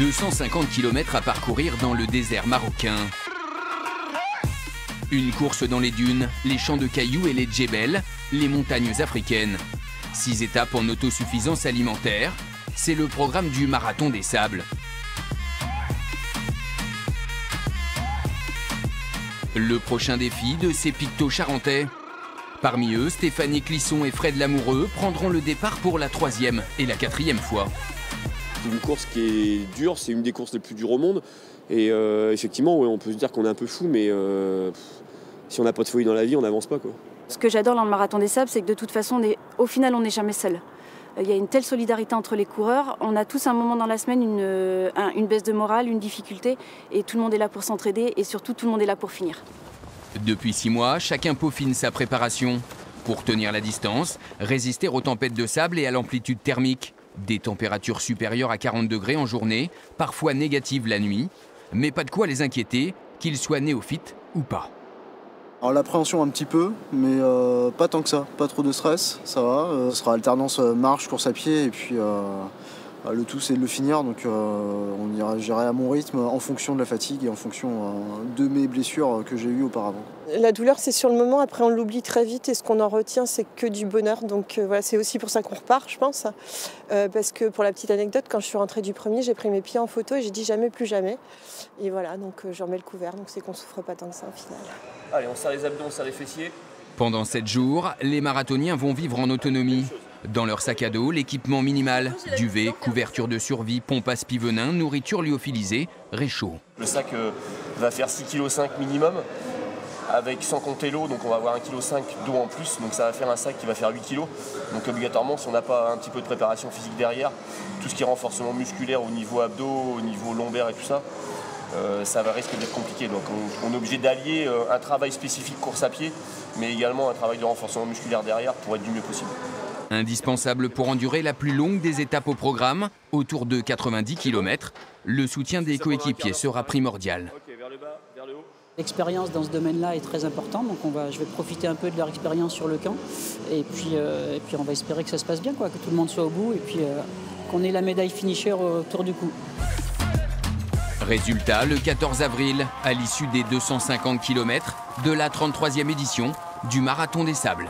250 km à parcourir dans le désert marocain. Une course dans les dunes, les champs de cailloux et les djebels, les montagnes africaines. 6 étapes en autosuffisance alimentaire, c'est le programme du Marathon des Sables. Le prochain défi de ces pictos charentais. Parmi eux, Stéphanie Clisson et Fred Lamoureux prendront le départ pour la 3e et la 4e fois. C'est une course qui est dure, c'est une des courses les plus dures au monde. Et effectivement, ouais, on peut se dire qu'on est un peu fou, mais si on n'a pas de folie dans la vie, on n'avance pas, quoi. Ce que j'adore dans le Marathon des Sables, c'est que de toute façon, au final, on n'est jamais seul. Il y a une telle solidarité entre les coureurs. On a tous un moment dans la semaine, une baisse de morale, une difficulté. Et tout le monde est là pour s'entraider et surtout, tout le monde est là pour finir. Depuis 6 mois, chacun peaufine sa préparation. Pour tenir la distance, résister aux tempêtes de sable et à l'amplitude thermique. Des températures supérieures à 40 degrés en journée, parfois négatives la nuit. Mais pas de quoi les inquiéter, qu'ils soient néophytes ou pas. Alors l'appréhension un petit peu, mais pas tant que ça, pas trop de stress, ça va. Ce sera alternance marche, course à pied, et puis le tout c'est de le finir, donc j'irai à mon rythme en fonction de la fatigue et en fonction de mes blessures que j'ai eues auparavant. La douleur c'est sur le moment, après on l'oublie très vite et ce qu'on en retient c'est que du bonheur, donc voilà, c'est aussi pour ça qu'on repart je pense. Parce que pour la petite anecdote, quand je suis rentrée du premier, j'ai pris mes pieds en photo et j'ai dit jamais plus jamais. Et voilà, donc je remets le couvert, donc c'est qu'on souffre pas tant que ça au final. Allez, on serre les abdos, on serre les fessiers. Pendant 7 jours, les marathoniens vont vivre en autonomie. Dans leur sac à dos, l'équipement minimal, duvet, couverture de survie, pompe à spivenin, nourriture lyophilisée, réchaud. Le sac va faire 6,5 kg minimum, avec sans compter l'eau, donc on va avoir 1,5 kg d'eau en plus, donc ça va faire un sac qui va faire 8 kg. Donc obligatoirement, si on n'a pas un petit peu de préparation physique derrière, tout ce qui est renforcement musculaire au niveau abdos, au niveau lombaire et tout ça, ça va risquer d'être compliqué. Donc on est obligé d'allier un travail spécifique course à pied, mais également un travail de renforcement musculaire derrière pour être du mieux possible. Indispensable pour endurer la plus longue des étapes au programme, autour de 90 km, le soutien des coéquipiers sera primordial. L'expérience dans ce domaine-là est très importante, donc je vais profiter un peu de leur expérience sur le camp, et puis on va espérer que ça se passe bien, que tout le monde soit au bout, et puis qu'on ait la médaille finisher autour du cou. Résultat, le 14 avril, à l'issue des 250 km de la 33e édition du Marathon des Sables.